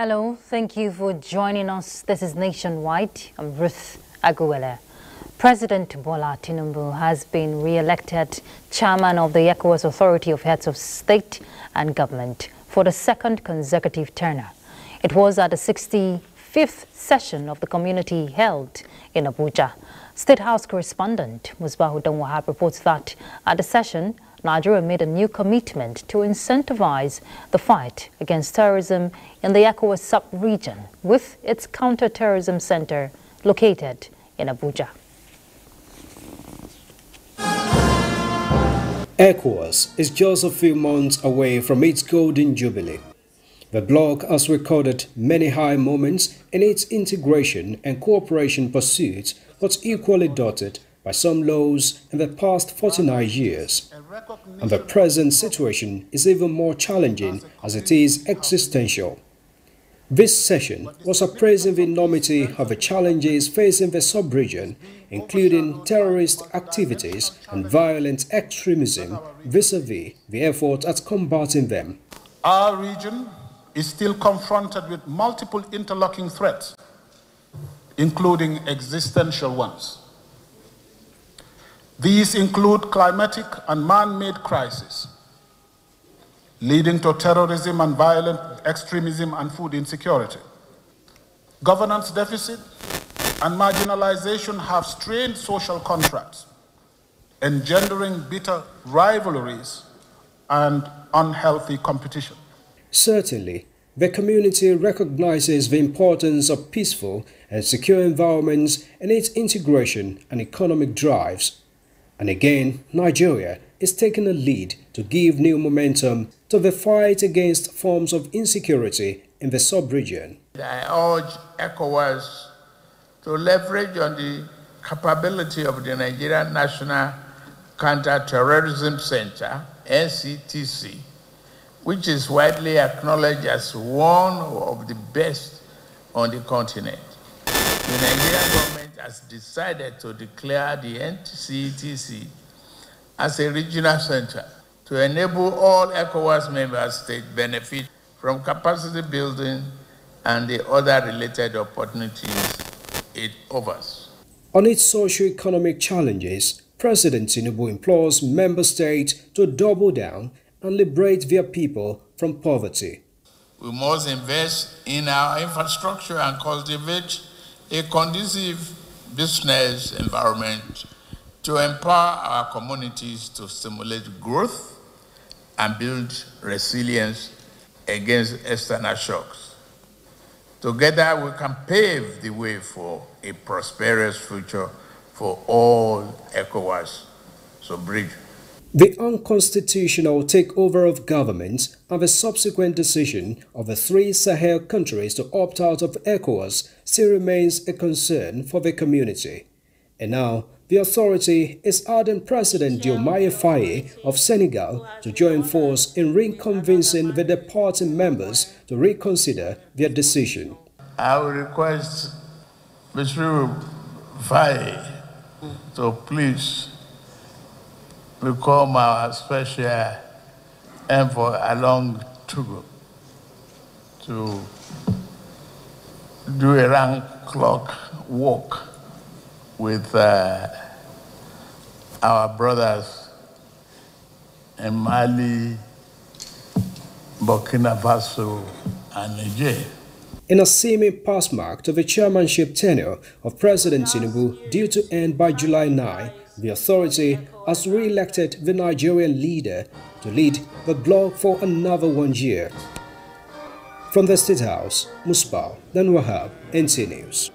Hello, thank you for joining us. This is Nationwide. I'm Ruth Aguele. President Bola Tinubu has been re-elected chairman of the ECOWAS Authority of Heads of State and Government for the second consecutive tenure. It was at the 65th session of the community held in Abuja. State House correspondent Musbahu Wahab reports that at the session, Nigeria made a new commitment to incentivize the fight against terrorism in the ECOWAS sub-region with its counter-terrorism center located in Abuja. ECOWAS is just a few months away from its golden jubilee. The bloc has recorded many high moments in its integration and cooperation pursuits, but equally dotted by some lows in the past 49 years. And the present situation is even more challenging as it is existential. This session was appraising the enormity of the challenges facing the sub-region, including terrorist activities and violent extremism vis-à-vis the effort at combating them. Our region is still confronted with multiple interlocking threats, including existential ones. These include climatic and man-made crises, leading to terrorism and violent extremism and food insecurity. Governance deficit and marginalization have strained social contracts, engendering bitter rivalries and unhealthy competition. Certainly, the community recognizes the importance of peaceful and secure environments in its integration and economic drives. And again, Nigeria is taking a lead to give new momentum to the fight against forms of insecurity in the sub-region. I urge ECOWAS to leverage on the capability of the Nigerian National Counter-Terrorism Center, NCTC, which is widely acknowledged as one of the best on the continent. The Nigerian government has decided to declare the NCTC as a regional center to enable all ECOWAS member states benefit from capacity building and the other related opportunities it offers. On its socio-economic challenges, President Tinubu implores member states to double down and liberate their people from poverty. We must invest in our infrastructure and cultivate a conducive business environment to empower our communities to stimulate growth and build resilience against external shocks. Together, we can pave the way for a prosperous future for all ECOWAS sub-region. The unconstitutional takeover of government and the subsequent decision of the three Sahel countries to opt out of ECOWAS still remains a concern for the community. And now, the authority is urging President Diomaye Faye of Senegal to join force in reconvincing the departing members to reconsider their decision. I will request Mr. Faye to please become our special envoy along Togo to do a round clock walk with our brothers in Mali, Burkina Faso, and Niger. In a seeming pass mark to the chairmanship tenure of President Tinubu due to end by July 9, The authority has re-elected the Nigerian leader to lead the bloc for another 1 year. From the State House, Musbah Wahab, NTA News.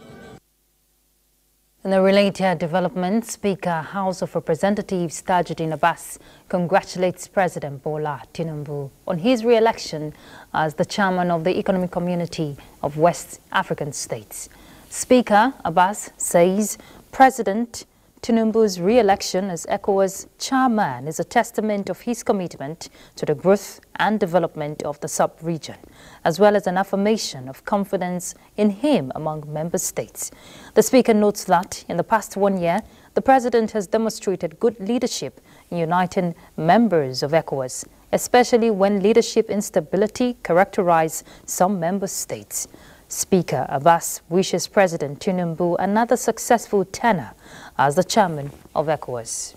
In a related development, Speaker, House of Representatives Tajuddin Abbas congratulates President Bola Tinubu on his re-election as the chairman of the Economic Community of West African States. Speaker Abbas says President Tinubu's re-election as ECOWAS chairman is a testament of his commitment to the growth and development of the sub-region, as well as an affirmation of confidence in him among member states. The Speaker notes that in the past 1 year, the President has demonstrated good leadership in uniting members of ECOWAS, especially when leadership instability characterized some member states. Speaker Abbas wishes President Tinubu another successful tenure as the chairman of ECOWAS.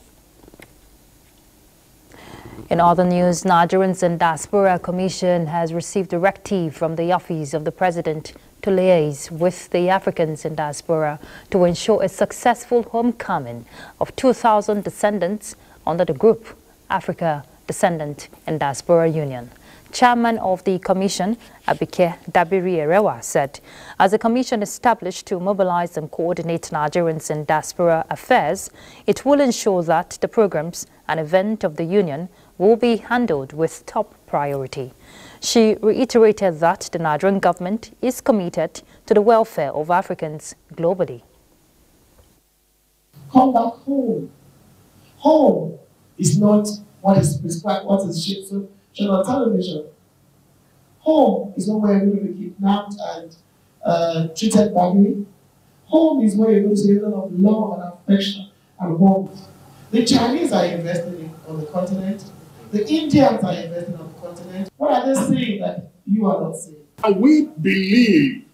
In other news, Nigerians and Diaspora Commission has received a directive from the Office of the President to liaise with the Africans in Diaspora to ensure a successful homecoming of 2,000 descendants under the group Africa Descendant and Diaspora Union. Chairman of the Commission, Abike Dabiri Erewa, said, as a commission established to mobilize and coordinate Nigerians in diaspora affairs, it will ensure that the programs and events of the Union will be handled with top priority. She reiterated that the Nigerian government is committed to the welfare of Africans globally. Come back home. Home is not what is prescribed, what is shown on television. Home is not where you're going to be kidnapped and treated badly. Home is where you're going to see a lot of love and affection and warmth. The Chinese are investing on the continent. The Indians are investing on the continent. What are they saying that you are not saying? And we believe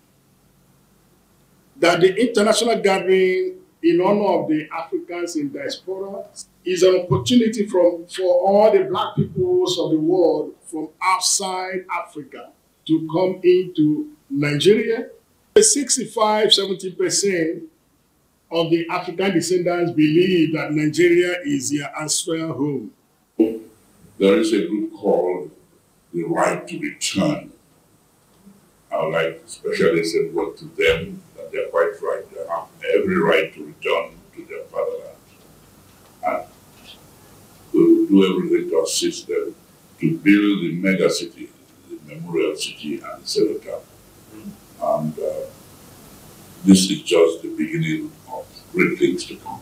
that the international gathering in honor of the Africans in diaspora is an opportunity for all the black peoples of the world from outside Africa to come into Nigeria. 65–70% of the African descendants believe that Nigeria is their ancestral home. There is a group called the Right to Return. I would like to especially say word to them that they're quite right. They have every right to return to their fatherland. And we will do everything to assist them to build the mega city, the memorial city, and the cenotaph. And this is just the beginning of great things to come.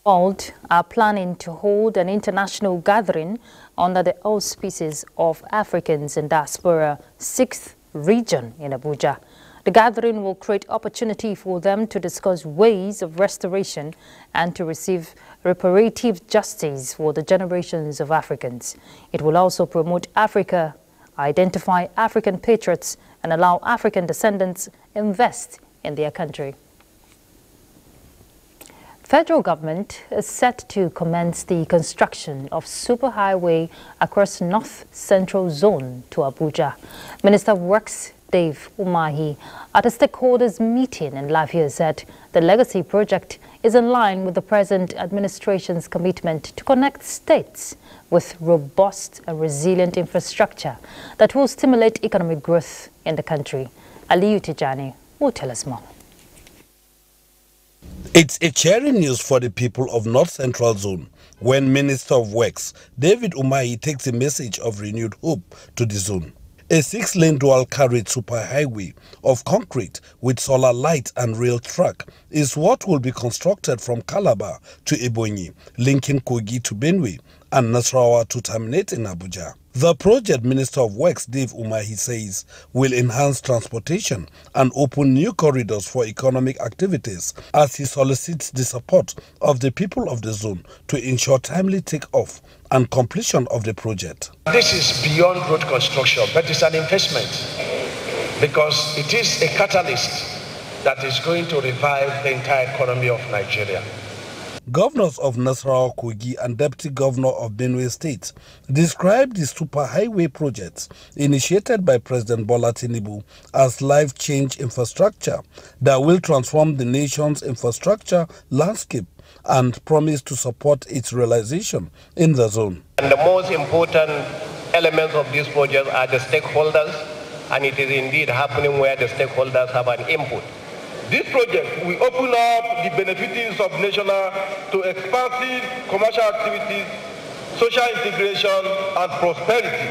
World are planning to hold an international gathering under the auspices of Africans in Diaspora 6th region in Abuja. The gathering will create opportunity for them to discuss ways of restoration and to receive reparative justice for the generations of Africans. It will also promote Africa, identify African patriots, and allow African descendants invest in their country. Federal government is set to commence the construction of superhighway across North Central Zone to Abuja. Minister of Works Dave Umahi at a stakeholders meeting in Lafayette said the legacy project is in line with the present administration's commitment to connect states with robust and resilient infrastructure that will stimulate economic growth in the country. Aliyu Tijani will tell us more. It's a cheering news for the people of North Central Zone when Minister of Works David Umahi takes a message of renewed hope to the zone. A 6-lane dual-carriage superhighway of concrete with solar light and rail track is what will be constructed from Calabar to Ebonyi, linking Kogi to Benue and Nasarawa to terminate in Abuja. The project, Minister of Works Dave Umahi says, will enhance transportation and open new corridors for economic activities as he solicits the support of the people of the zone to ensure timely take-off and completion of the project. This is beyond road construction, but it's an investment because it is a catalyst that is going to revive the entire economy of Nigeria. Governors of Nasarawa, Kogi and Deputy Governor of Benue State described the superhighway projects initiated by President Bola Tinubu as life-change infrastructure that will transform the nation's infrastructure landscape and promised to support its realization in the zone. And the most important elements of this project are the stakeholders, and it is indeed happening where the stakeholders have an input. This project will open up the benefits of national to expansive commercial activities, social integration, and prosperity.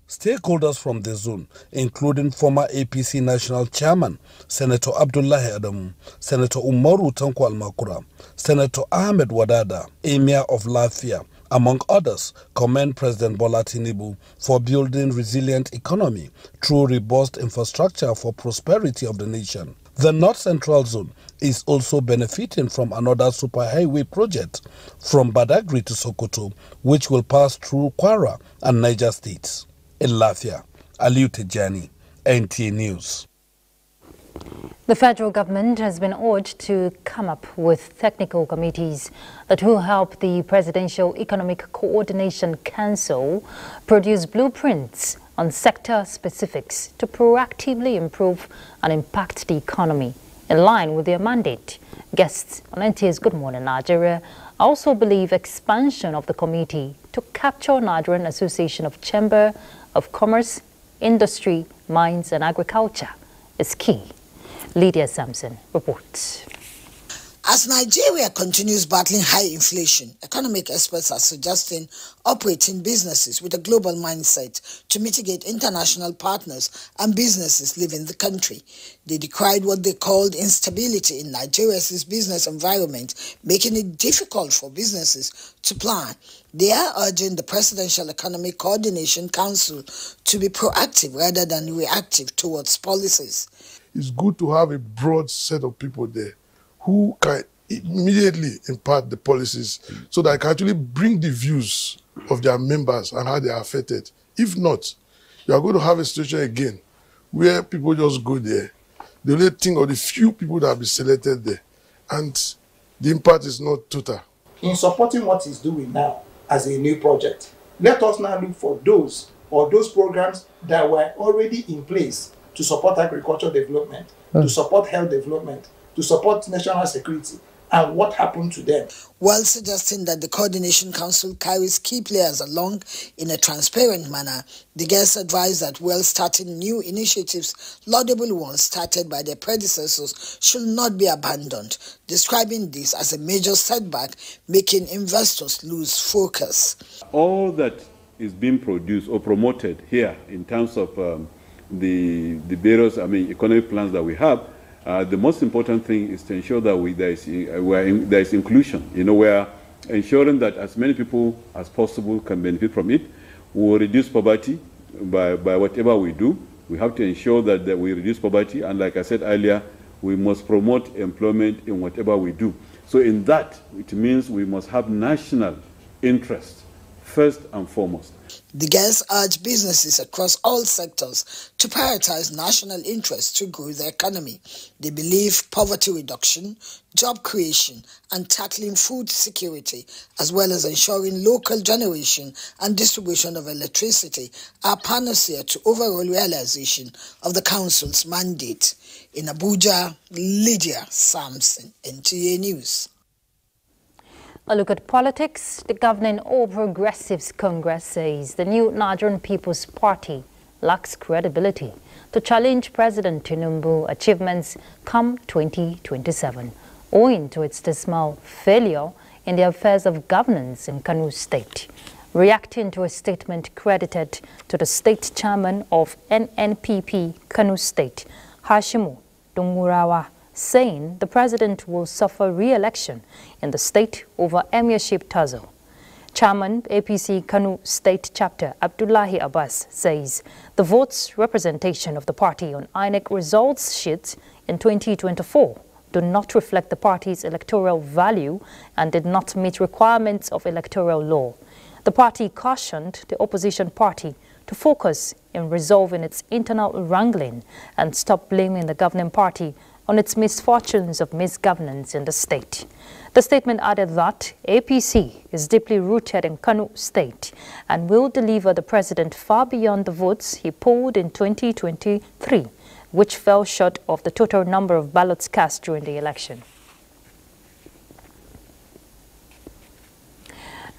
Stakeholders from the zone, including former APC National Chairman Senator Abdullahi Adamu, Senator Umaru Tanko Almakura, Senator Ahmed Wadada, Emir of Lafia, among others, commend President Bola Tinubu for building resilient economy through robust infrastructure for prosperity of the nation. The North Central Zone is also benefiting from another superhighway project from Badagry to Sokoto, which will pass through Kwara and Niger states. In Lafia, Aliu Tejani, NTA News. The federal government has been urged to come up with technical committees that will help the Presidential Economic Coordination Council produce blueprints on sector specifics to proactively improve and impact the economy in line with their mandate. Guests on NTA's Good Morning Nigeria also believe expansion of the committee to capture Nigerian Association of Chamber of Commerce, Industry, Mines and Agriculture is key. Lydia Sampson reports. As Nigeria continues battling high inflation, economic experts are suggesting operating businesses with a global mindset to mitigate international partners and businesses leaving the country. They decried what they called instability in Nigeria's business environment, making it difficult for businesses to plan. They are urging the Presidential Economic Coordination Council to be proactive rather than reactive towards policies. It's good to have a broad set of people there who can immediately impart the policies so that I can actually bring the views of their members and how they are affected. If not, you are going to have a situation again where people just go there. They only think of the few people that have been selected there, and the impact is not total. In supporting what he's doing now as a new project, let us now look for those programs that were already in place to support agricultural development, to support health development, to support national security, and what happened to them. While suggesting that the Coordination Council carries key players along in a transparent manner, the guests advised that while starting new initiatives, laudable ones started by their predecessors should not be abandoned, describing this as a major setback, making investors lose focus. All that is being produced or promoted here in terms of the various economic plans that we have, the most important thing is to ensure that there is inclusion. We are ensuring that as many people as possible can benefit from it. We will reduce poverty by whatever we do. We have to ensure that we reduce poverty, and like I said earlier, we must promote employment in whatever we do. So in that, it means we must have national interest first and foremost. The guests urge businesses across all sectors to prioritize national interests to grow the economy. They believe poverty reduction, job creation, and tackling food security, as well as ensuring local generation and distribution of electricity, are panacea to overall realization of the Council's mandate. In Abuja, Lydia Sampson, NTA News. A look at politics. The governing All Progressives Congress says the new Nigerian People's Party lacks credibility to challenge President Tinubu's achievements come 2027, owing to its dismal failure in the affairs of governance in Kano State. Reacting to a statement credited to the state chairman of NNPP Kano State, Hashimu Dungurawa, saying the president will suffer re-election in the state over emirship tussle. Chairman APC Kano State Chapter Abdullahi Abbas says the votes representation of the party on INEC results sheets in 2024 do not reflect the party's electoral value and did not meet requirements of electoral law. The party cautioned the opposition party to focus in resolving its internal wrangling and stop blaming the governing party on its misfortunes of misgovernance in the state. The statement added that APC is deeply rooted in Kano State and will deliver the president far beyond the votes he polled in 2023, which fell short of the total number of ballots cast during the election.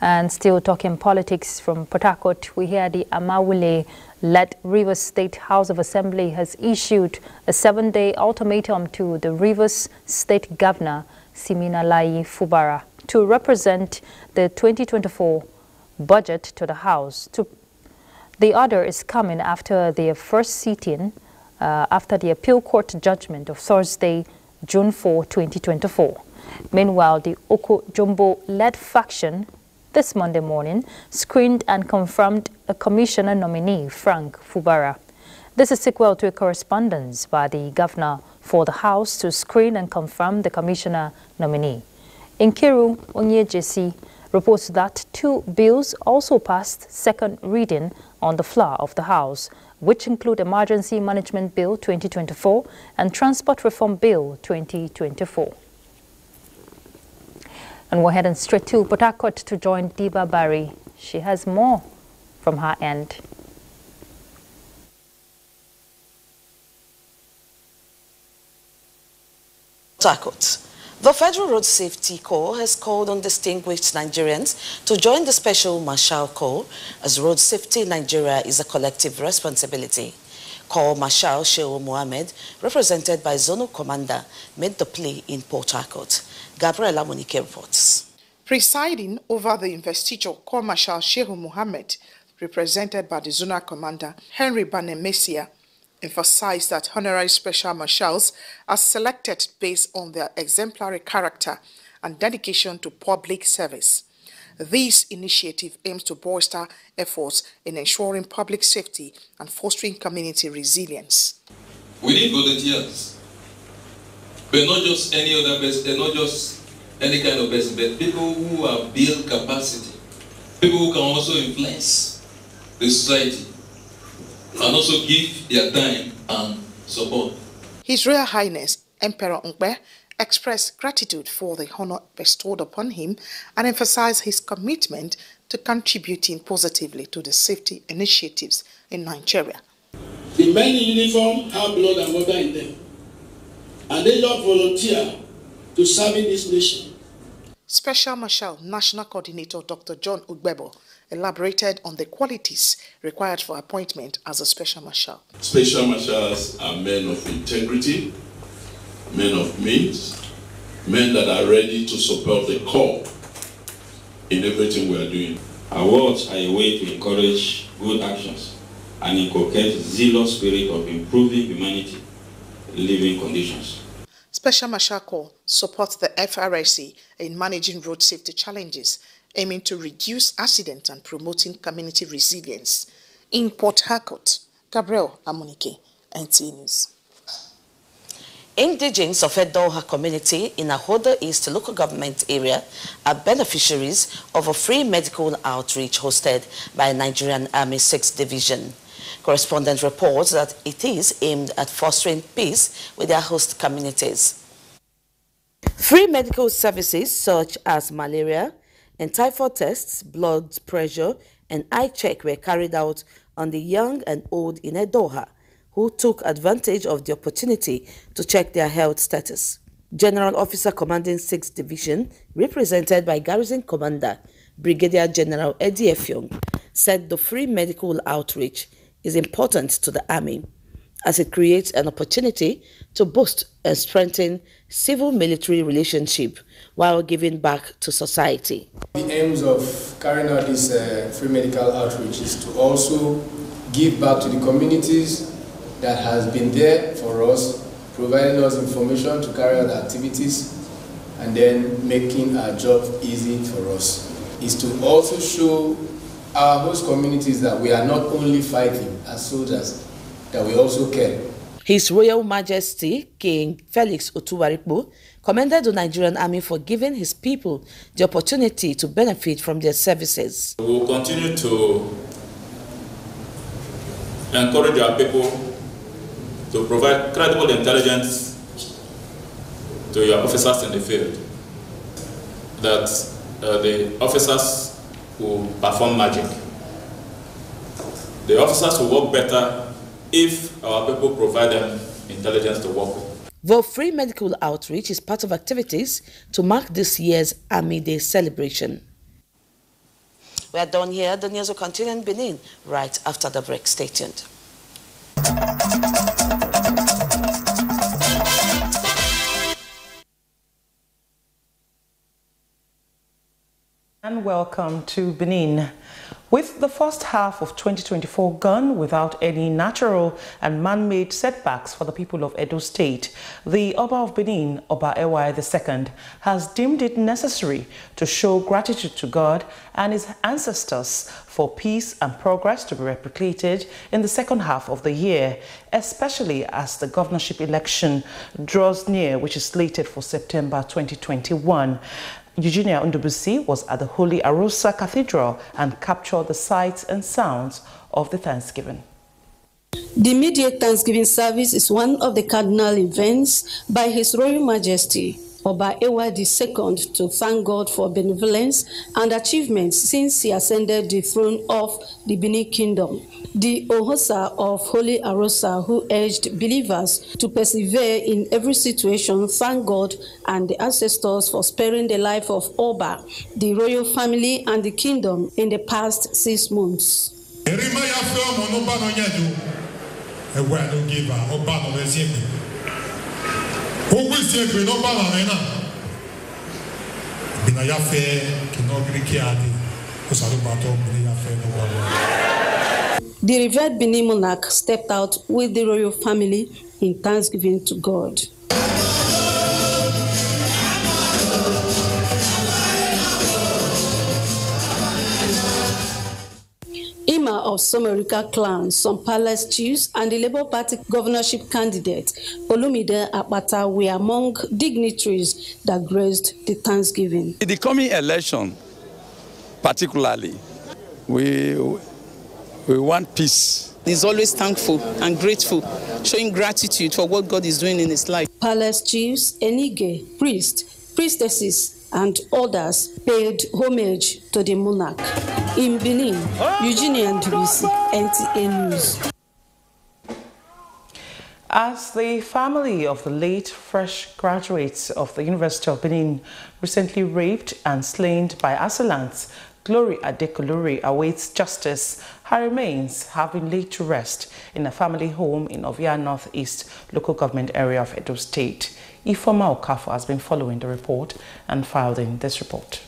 And still talking politics from Port Harcourt, we hear the Aguele-led Rivers State House of Assembly has issued a 7-day ultimatum to the Rivers State Governor, Siminalayi Fubara, to represent the 2024 budget to the House. The order is coming after their first sitting after the appeal court judgment of Thursday, June 4, 2024. Meanwhile, the Oko Jumbo-led faction this Monday morning screened and confirmed a commissioner nominee, Frank Fubara. This is sequel to a correspondence by the governor for the House to screen and confirm the commissioner nominee. Nkiru Onyejesi reports that 2 bills also passed second reading on the floor of the House, which include Emergency Management Bill 2024 and Transport Reform Bill 2024. And we're heading straight to Port Harcourt to join Diba Barry. She has more from her end. Port Harcourt. The Federal Road Safety Corps has called on distinguished Nigerians to join the Special Marshal Corps, as road safety in Nigeria is a collective responsibility. Corps Marshal Shehu Mohammed, represented by Zonal Commander, made the plea in Port Harcourt. Gabriela Monique reports. Presiding over the investiture, Corps Marshal Shehu Mohammed, represented by the Zonal Commander, Henry Banemesia, emphasized that honorary special marshals are selected based on their exemplary character and dedication to public service. This initiative aims to bolster efforts in ensuring public safety and fostering community resilience. We need volunteers, but not just any other person, not just any kind of person, but people who have built capacity, people who can also influence the society and also give their time and support. His Royal Highness Emperor Nkwe expressed gratitude for the honor bestowed upon him and emphasized his commitment to contributing positively to the safety initiatives in Nigeria. The men in uniform have blood and water in them, and they love volunteer to serving this nation. Special Marshal National Coordinator Dr. John Ugbebo elaborated on the qualities required for appointment as a Special Marshal. Special Marshals are men of integrity, men of means, men that are ready to support the Corps in everything we are doing. Awards are a way to encourage good actions and inculcate zealous spirit of improving humanity living conditions. Special Marshal Corps supports the FRSC in managing road safety challenges, aiming to reduce accidents and promoting community resilience. In Port Harcourt, Gabriel Amunike, NTA News. Indigenes of Edoha community in Ahoda East local government area are beneficiaries of a free medical outreach hosted by Nigerian Army 6th Division. Correspondent reports that it is aimed at fostering peace with their host communities. Free medical services such as malaria and typhoid tests, blood pressure, and eye check were carried out on the young and old in Edoha, who took advantage of the opportunity to check their health status. General Officer Commanding 6th Division, represented by Garrison Commander Brigadier General Eddie Effiong, said the free medical outreach is important to the Army, as it creates an opportunity to boost and strengthen civil-military relationship while giving back to society. The aims of carrying out this free medical outreach is to also give back to the communities that has been there for us, providing us information to carry out the activities, and then making our job easy for us. Is to also show our host communities that we are not only fighting as soldiers, that we also care. His Royal Majesty King Felix Otuwarikpo commended the Nigerian Army for giving his people the opportunity to benefit from their services. We will continue to encourage our people to provide credible intelligence to your officers in the field that the officers will perform magic. The officers will work better if our people provide them intelligence to work with. The free medical outreach is part of activities to mark this year's Army Day celebration. We are done here. The news will continue in Benin right after the break. Stay tuned. And welcome to Benin. With the first half of 2024 gone without any natural and man-made setbacks for the people of Edo State, the Oba of Benin, Oba Aguele II, has deemed it necessary to show gratitude to God and his ancestors for peace and progress to be replicated in the second half of the year, especially as the governorship election draws near, which is slated for September 2021. Eugenia Ndubuisi was at the Holy Arosa Cathedral and captured the sights and sounds of the Thanksgiving. The immediate Thanksgiving service is one of the cardinal events by His Royal Majesty Oba Aguele II to thank God for benevolence and achievements since he ascended the throne of the Benin Kingdom. The Ohosa of Holy Arosa, who urged believers to persevere in every situation, thank God and the ancestors for sparing the life of Oba, the royal family and the kingdom in the past 6 months. The revered Benin monarch stepped out with the royal family in thanksgiving to God. Ima of Somerika clan, some palace chiefs, and the Labour Party governorship candidate Olumide Akpata were among dignitaries that graced the Thanksgiving. In the coming election, particularly, we want peace. He's always thankful and grateful, showing gratitude for what God is doing in his life. Palace chiefs, enige, priests, priestesses, and others paid homage to the monarch. In Benin, Eugenia Ndubuisi, NTA News. As the family of the late fresh graduates of the University of Benin recently raped and slain by assailants, Glory Adekolure awaits justice. Her remains have been laid to rest in a family home in Ovia Northeast local government area of Edo State. Ifoma Okafor has been following the report and filed in this report.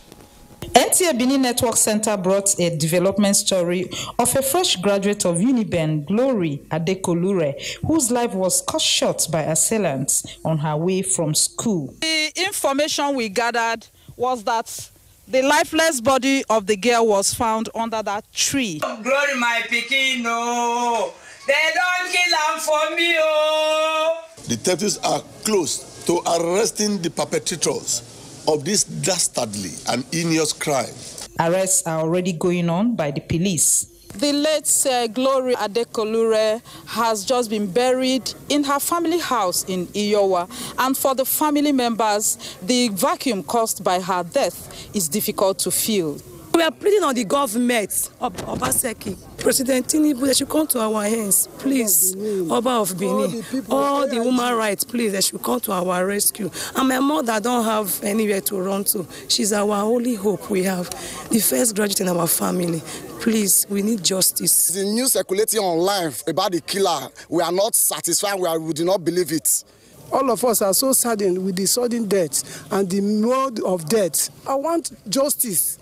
NTA Benin Network Center brought a development story of a fresh graduate of Uniben, Glory Adekolure, whose life was cut short by assailants on her way from school. The information we gathered was that the lifeless body of the girl was found under that tree. Glory, my pikin, no. They don't kill her for me, oh. Detectives are close to arresting the perpetrators of this dastardly and heinous crime. Arrests are already going on by the police. The late Glory Adekolure has just been buried in her family house in Iyowa, and for the family members, the vacuum caused by her death is difficult to fill. We are pleading on the government of Obaseki, President Tinubu, they should come to our hands, please. Oba of Benin, all the human rights, please, they should come to our rescue. And my mother don't have anywhere to run to. She's our only hope we have. The first graduate in our family. Please, we need justice. The news circulating online about the killer, we are not satisfied, we do not believe it. All of us are so saddened with the sudden death and the mode of death. I want justice.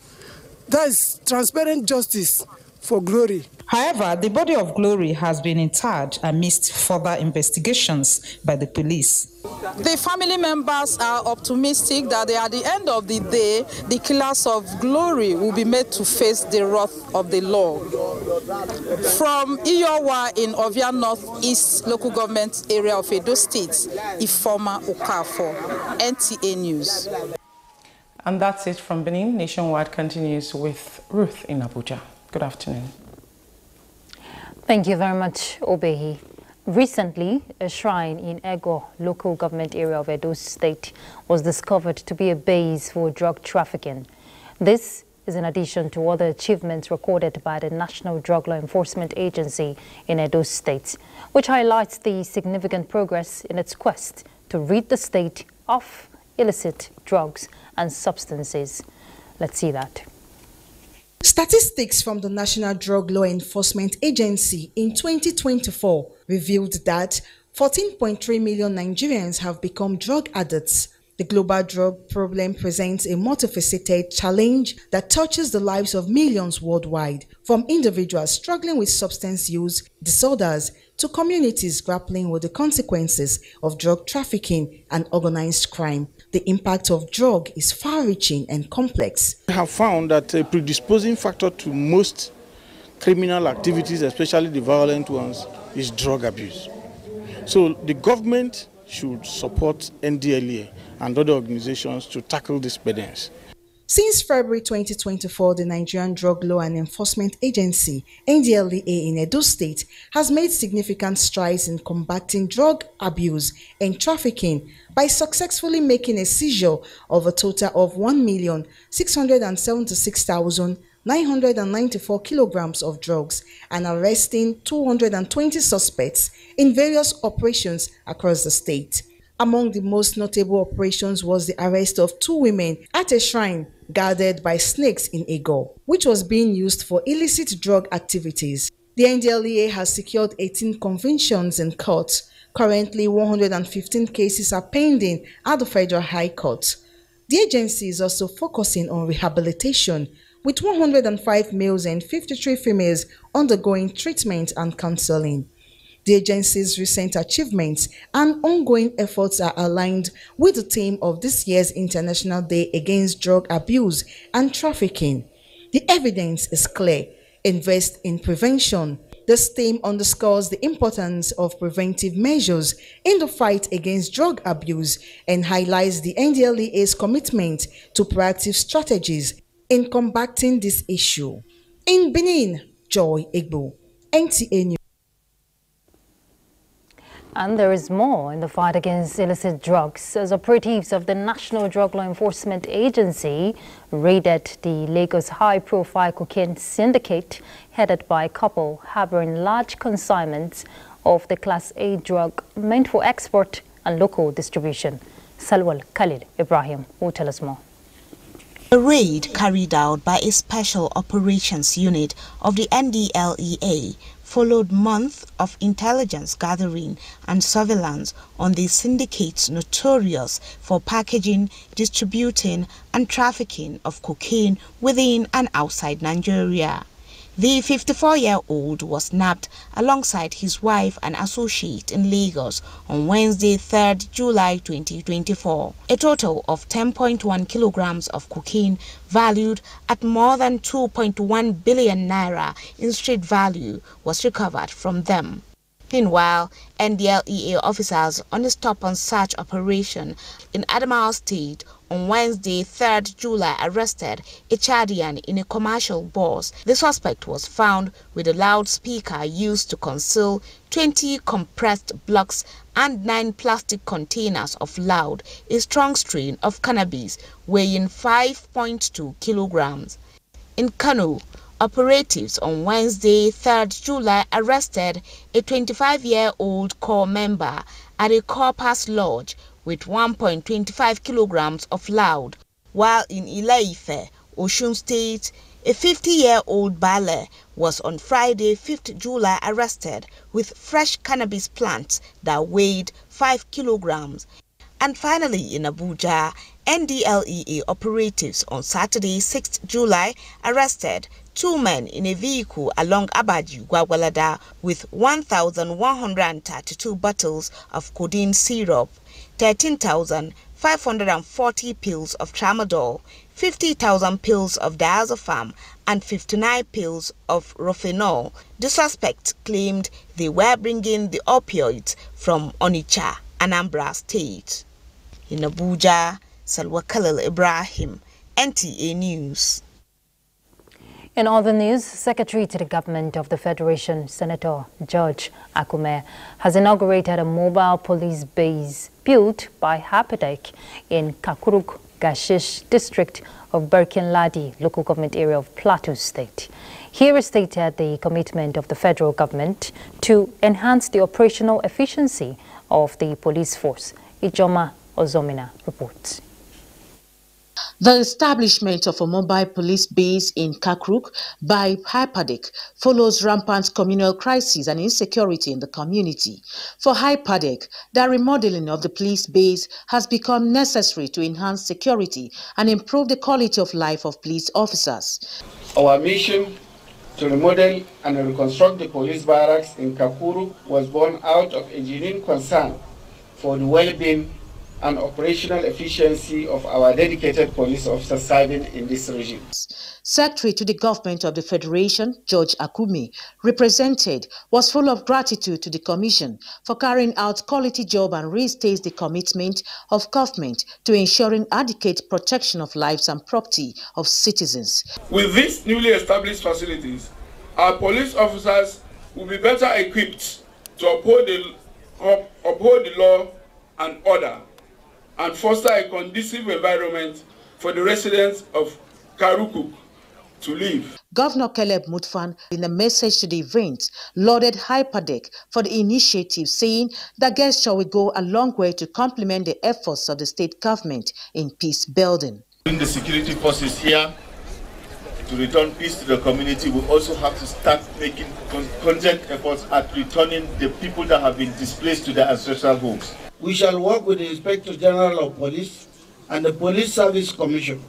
That is transparent justice for Glory. However, the body of Glory has been interred amidst further investigations by the police. The family members are optimistic that at the end of the day, the killers of Glory will be made to face the wrath of the law. From Iyowa in Ovia Northeast local government area of Edo State, Ifoma Okafor, NTA News. And that's it from Benin. Nationwide continues with Ruth in Abuja. Good afternoon. Thank you very much, Obehi. Recently, a shrine in Aguele local government area of Edo State was discovered to be a base for drug trafficking. This is in addition to other achievements recorded by the National Drug Law Enforcement Agency in Edo State, which highlights the significant progress in its quest to rid the state of illicit drugs and substances. Let's see that. Statistics from the National Drug Law Enforcement Agency in 2024 revealed that 14.3 million Nigerians have become drug addicts. The global drug problem presents a multifaceted challenge that touches the lives of millions worldwide, from individuals struggling with substance use disorders to communities grappling with the consequences of drug trafficking and organized crime. The impact of drug is far-reaching and complex. We have found that a predisposing factor to most criminal activities, especially the violent ones, is drug abuse. So the government should support NDLEA and other organizations to tackle these burdens. Since February 2024, the Nigerian Drug Law and Enforcement Agency, NDLEA in Edo State, has made significant strides in combating drug abuse and trafficking by successfully making a seizure of a total of 1,676,994 kilograms of drugs and arresting 220 suspects in various operations across the state. Among the most notable operations was the arrest of 2 women at a shrine guarded by snakes in Aguele, which was being used for illicit drug activities. The NDLEA has secured 18 convictions in court. Currently, 115 cases are pending at the Federal High Court. The agency is also focusing on rehabilitation, with 105 males and 53 females undergoing treatment and counseling. The agency's recent achievements and ongoing efforts are aligned with the theme of this year's International Day Against Drug Abuse and Trafficking. The evidence is clear. Invest in prevention. This theme underscores the importance of preventive measures in the fight against drug abuse and highlights the NDLEA's commitment to proactive strategies in combating this issue. In Benin, Joy Egbo, NTA News. And there is more in the fight against illicit drugs, as operatives of the National Drug Law Enforcement Agency raided the Lagos high-profile cocaine syndicate headed by a couple harboring large consignments of the Class A drug meant for export and local distribution. Salwal Khalil Ibrahim will tell us more. A raid carried out by a special operations unit of the NDLEA followed months of intelligence gathering and surveillance on the syndicates notorious for packaging, distributing, and trafficking of cocaine within and outside Nigeria. The 54-year-old was nabbed alongside his wife and associate in Lagos on Wednesday, 3rd July 2024. A total of 10.1 kilograms of cocaine valued at more than 2.1 billion naira in street value was recovered from them. Meanwhile, NDLEA officers on a stop-and-search operation in Adamawa State on Wednesday, 3rd July, arrested a Chadian in a commercial bus. The suspect was found with a loudspeaker used to conceal 20 compressed blocks and 9 plastic containers of loud, a strong strain of cannabis weighing 5.2 kilograms. In Kano, operatives on Wednesday, 3rd July, arrested a 25-year-old corps member at a corpus lodge with 1.25 kilograms of loud, while in Ile-Ife, Osun State, a 50-year-old baale was on Friday, 5th July, arrested with fresh cannabis plants that weighed 5 kilograms. And finally, in Abuja, NDLEA operatives on Saturday, 6th July, arrested 2 men in a vehicle along Abuja Gwagwalada with 1,132 bottles of codeine syrup, 13,540 pills of tramadol, 50,000 pills of diazepam, and 59 pills of rofinol. The suspects claimed they were bringing the opioids from Onitsha, Anambra State. In Abuja, Salwa Khalil Ibrahim, NTA News. In other news, Secretary to the Government of the Federation, Senator George Akume, has inaugurated a mobile police base built by Hapadek in Kakuruk Gashish district of Berkin-Ladi, local government area of Plateau State. He restated the commitment of the federal government to enhance the operational efficiency of the police force. Ijoma Ozomina reports. The establishment of a mobile police base in Kakruk by Hyperdeck follows rampant communal crisis and insecurity in the community. For Hyperdeck, the remodeling of the police base has become necessary to enhance security and improve the quality of life of police officers. Our mission to remodel and reconstruct the police barracks in Kakuru was born out of a genuine concern for the well-being and operational efficiency of our dedicated police officers serving in this region. Secretary to the Government of the Federation, George Akume, was full of gratitude to the Commission for carrying out quality job and restates the commitment of government to ensuring adequate protection of lives and property of citizens. With these newly established facilities, our police officers will be better equipped to uphold the law and order and foster a conducive environment for the residents of Karukuk to live. Governor Caleb Mutfan, in a message to the event, lauded Hyperdeck for the initiative, saying the gesture will go a long way to complement the efforts of the state government in peace building. The security forces here to return peace to the community, we also have to start making concerted efforts at returning the people that have been displaced to their ancestral homes. We shall work with the Inspector General of Police and the Police Service Commission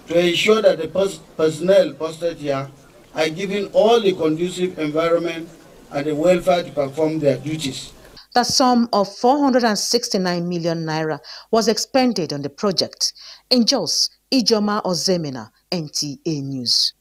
to ensure that the personnel posted here are given all the conducive environment and the welfare to perform their duties. The sum of 469 million naira was expended on the project. In Jos, Ijoma Ozemina, NTA News.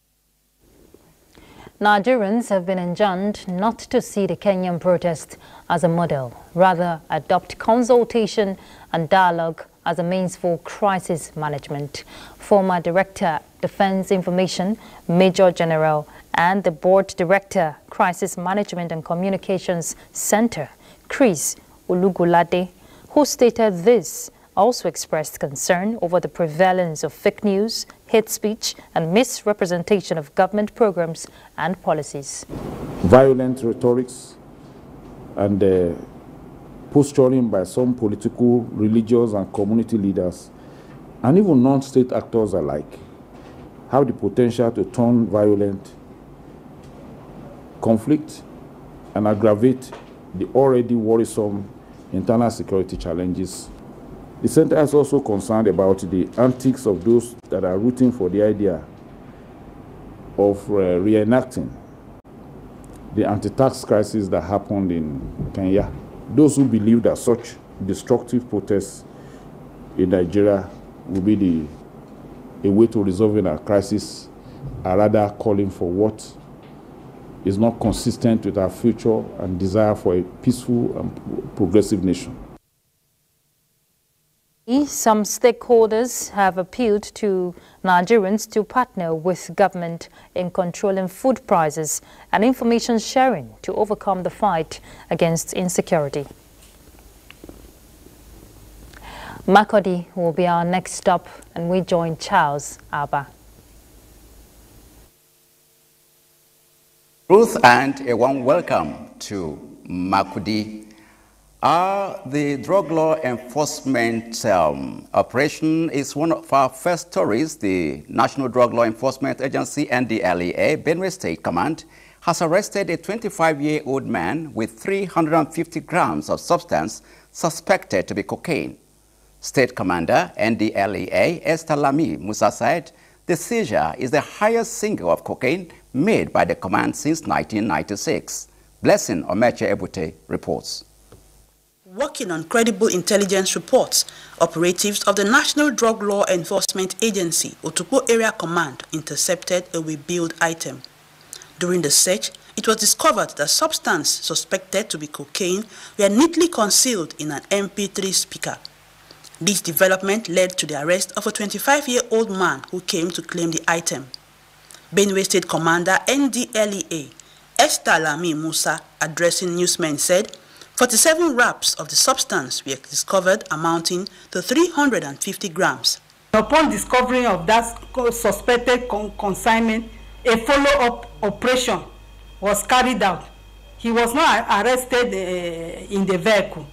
Nigerians have been enjoined not to see the Kenyan protest as a model, rather adopt consultation and dialogue as a means for crisis management. Former Director, Defense Information, Major General, and the Board Director, Crisis Management and Communications Center, Chris Ulugulade, who stated this, also expressed concern over the prevalence of fake news, hate speech, and misrepresentation of government programs and policies. Violent rhetorics and posturing by some political, religious, and community leaders, and even non-state actors alike, have the potential to turn violent conflict and aggravate the already worrisome internal security challenges. The center is also concerned about the antics of those that are rooting for the idea of reenacting the anti-tax crisis that happened in Kenya. Those who believe that such destructive protests in Nigeria will be a way to resolving our crisis are rather calling for what is not consistent with our future and desire for a peaceful and progressive nation. Some stakeholders have appealed to Nigerians to partner with government in controlling food prices and information sharing to overcome the fight against insecurity. Makurdi will be our next stop, and we join Charles Abba. Ruth, and a warm welcome to Makurdi. The drug law enforcement operation is one of our first stories. The National Drug Law Enforcement Agency, NDLEA, Benue State Command, has arrested a 25-year-old man with 350 grams of substance suspected to be cocaine. State Commander, NDLEA, Esther Lami Musa said the seizure is the highest single of cocaine made by the command since 1996. Blessing Omeche Ebute reports. Working on credible intelligence reports, operatives of the National Drug Law Enforcement Agency, Otukpo Area Command, intercepted a rebuild item. During the search, it was discovered that substance suspected to be cocaine were neatly concealed in an MP3 speaker. This development led to the arrest of a 25-year-old man who came to claim the item. Benue State Commander NDLEA Esther Lami Musa, addressing newsmen, said 47 wraps of the substance were discovered amounting to 350 grams. Upon discovery of that suspected consignment, a follow-up operation was carried out. He was not arrested in the vehicle.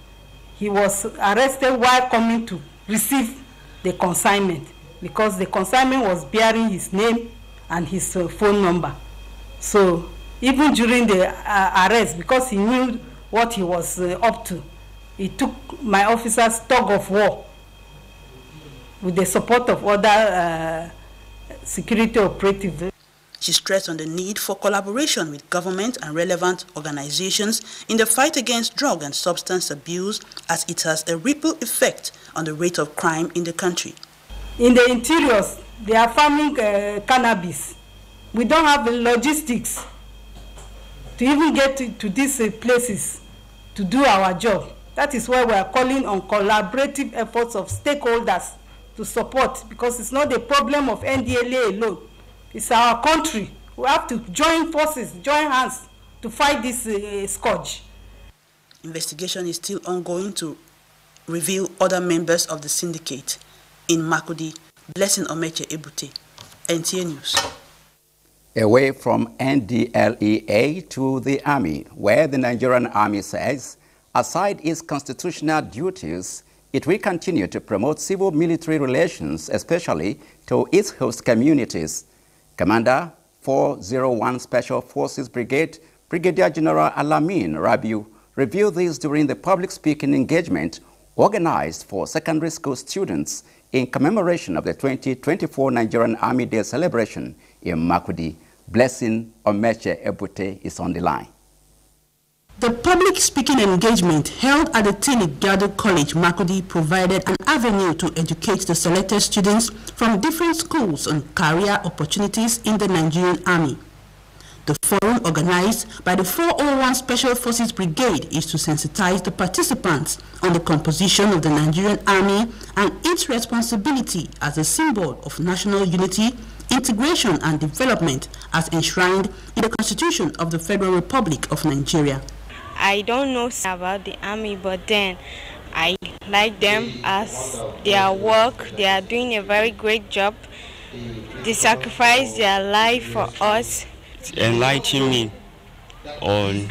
He was arrested while coming to receive the consignment because the consignment was bearing his name and his phone number. So even during the arrest, because he knew what he was up to, he took my officer's tug of war with the support of other security operatives. She stressed on the need for collaboration with government and relevant organizations in the fight against drug and substance abuse, as it has a ripple effect on the rate of crime in the country. In the interiors, they are farming cannabis. We don't have the logistics to even get to these places to do our job. That is why we are calling on collaborative efforts of stakeholders to support, because it's not the problem of NDLA alone. It's our country. We have to join forces, join hands to fight this scourge. Investigation is still ongoing to reveal other members of the syndicate. In Makurdi, Blessing Omeche Ebute, NTA News. Away from NDLEA to the Army, where the Nigerian Army says, aside its constitutional duties, it will continue to promote civil-military relations, especially to its host communities. Commander 401 Special Forces Brigade, Brigadier General Alamin Rabiu, revealed this during the public speaking engagement organized for secondary school students in commemoration of the 2024 Nigerian Army Day celebration in Makurdi. Blessing Omeche Ebute is on the line. The public speaking engagement held at the Tinigado College, Makurdi, provided an avenue to educate the selected students from different schools on career opportunities in the Nigerian Army. The forum, organized by the 401 Special Forces Brigade, is to sensitize the participants on the composition of the Nigerian Army and its responsibility as a symbol of national unity, integration and development as enshrined in the Constitution of the Federal Republic of Nigeria. I don't know about the army, but then I like them as their work. They are doing a very great job. They sacrifice their life for us. Enlighten me on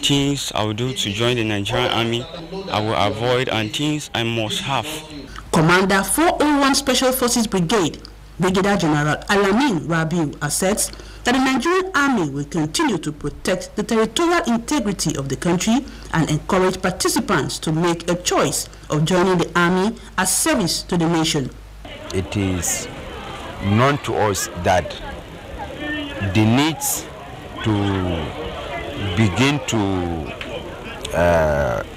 things I will do to join the Nigerian Army, I will avoid, and things I must have. Commander 401 Special Forces Brigade, Brigadier General Alamin Rabiu, asserts that the Nigerian Army will continue to protect the territorial integrity of the country and encourage participants to make a choice of joining the Army as service to the nation. It is known to us that the needs to begin to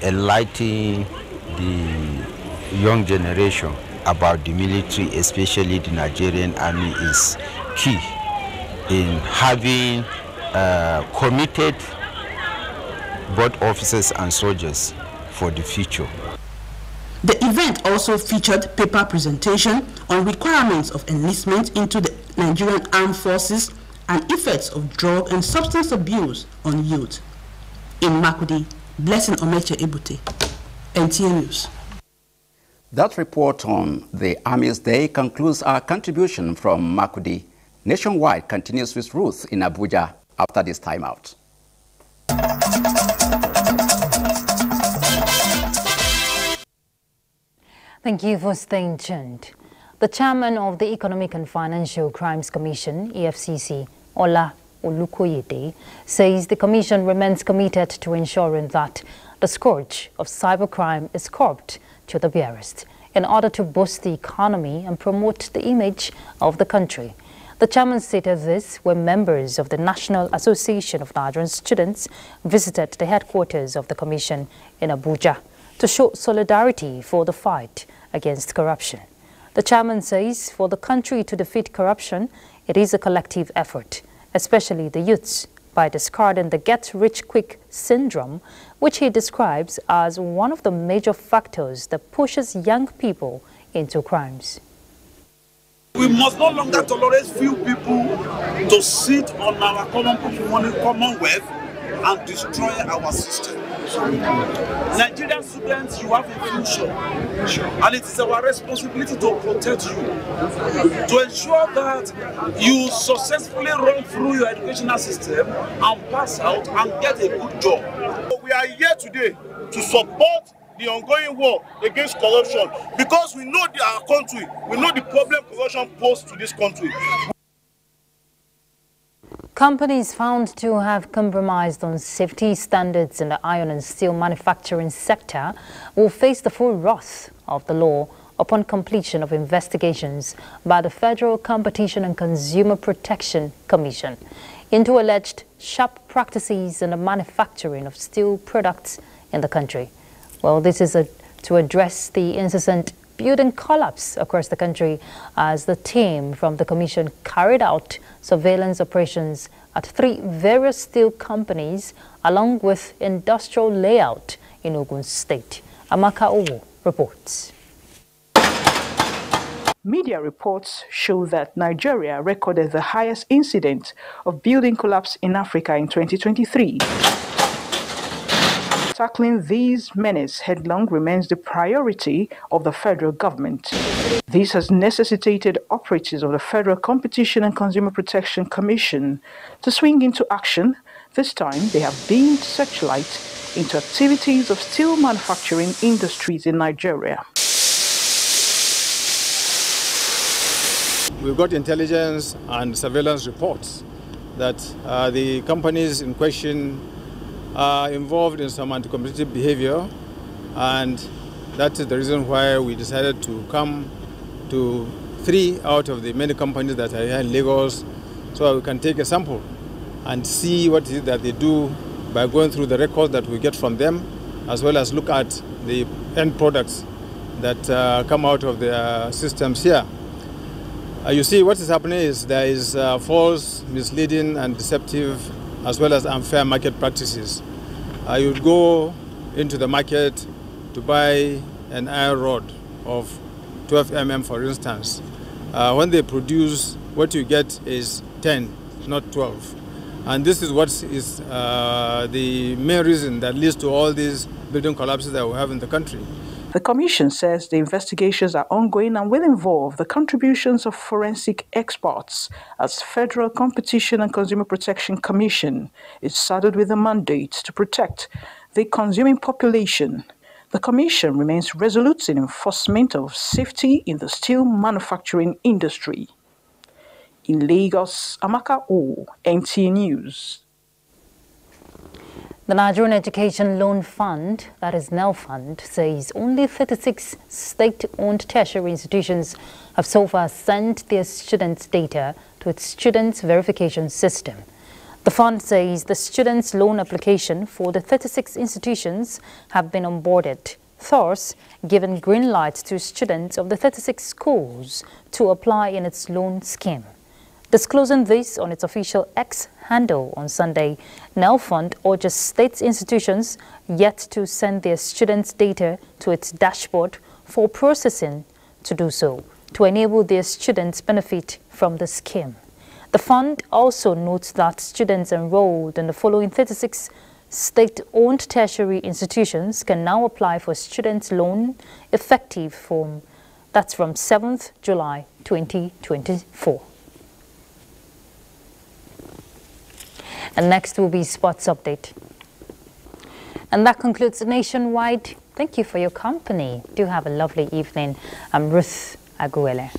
enlighten the young generation about the military, especially the Nigerian Army, is key in having committed both officers and soldiers for the future. The event also featured paper presentation on requirements of enlistment into the Nigerian Armed Forces and effects of drug and substance abuse on youth. In Makurdi, Blessing Omeche Ebute, NTA News. That report on the Army's Day concludes our contribution from Makurdi. Nationwide continues with Ruth in Abuja after this timeout. Thank you for staying tuned. The chairman of the Economic and Financial Crimes Commission, EFCC, Ola Olukoyede, says the commission remains committed to ensuring that the scourge of cybercrime is curbed to the barest in order to boost the economy and promote the image of the country. The chairman stated this when members of the National Association of Nigerian Students visited the headquarters of the commission in Abuja to show solidarity for the fight against corruption. The chairman says for the country to defeat corruption, it is a collective effort, especially the youths, by discarding the get-rich-quick syndrome, which he describes as one of the major factors that pushes young people into crimes. We must no longer tolerate few people to sit on our common money, commonwealth, and destroy our system. Nigerian students, you have a future, and it is our responsibility to protect you, to ensure that you successfully run through your educational system and pass out and get a good job. We are here today to support the ongoing war against corruption because we know our country, we know the problem corruption poses to this country. Companies found to have compromised on safety standards in the iron and steel manufacturing sector will face the full wrath of the law upon completion of investigations by the Federal Competition and Consumer Protection Commission into alleged sharp practices in the manufacturing of steel products in the country. Well, this is to address the incessant building collapse across the country as the team from the Commission carried out surveillance operations at 3 various steel companies along with industrial layout in Ogun State. Amaka Owo reports. Media reports show that Nigeria recorded the highest incident of building collapse in Africa in 2023. Tackling these menaces headlong remains the priority of the federal government. This has necessitated operatives of the Federal Competition and Consumer Protection Commission to swing into action. This time, they have beamed searchlight into activities of steel manufacturing industries in Nigeria. We've got intelligence and surveillance reports that the companies in question are involved in some anti-competitive behavior, and that is the reason why we decided to come to 3 out of the many companies that are here in Lagos so we can take a sample and see what it is that they do by going through the records that we get from them, as well as look at the end products that come out of their systems here. You see, what is happening is there is false, misleading and deceptive as well as unfair market practices. You would go into the market to buy an iron rod of 12 mm, for instance. When they produce, what you get is 10, not 12. And this is what is the main reason that leads to all these building collapses that we have in the country. The Commission says the investigations are ongoing and will involve the contributions of forensic experts as Federal Competition and Consumer Protection Commission is saddled with a mandate to protect the consuming population. The Commission remains resolute in enforcement of safety in the steel manufacturing industry. In Lagos, Amaka O, NTA News. The Nigerian Education Loan Fund, that is NELFund, says only 36 state-owned tertiary institutions have so far sent their students' data to its students' verification system. The fund says the students' loan application for the 36 institutions have been onboarded, thus giving green light to students of the 36 schools to apply in its loan scheme. Disclosing this on its official X handle on Sunday, NELFund urges state institutions yet to send their students' data to its dashboard for processing to do so, to enable their students benefit from the scheme. The fund also notes that students enrolled in the following 36 state-owned tertiary institutions can now apply for student loan effective from 7th July 2024. And next will be Sports Update. And that concludes Nationwide. Thank you for your company. Do have a lovely evening. I'm Ruth Aguele.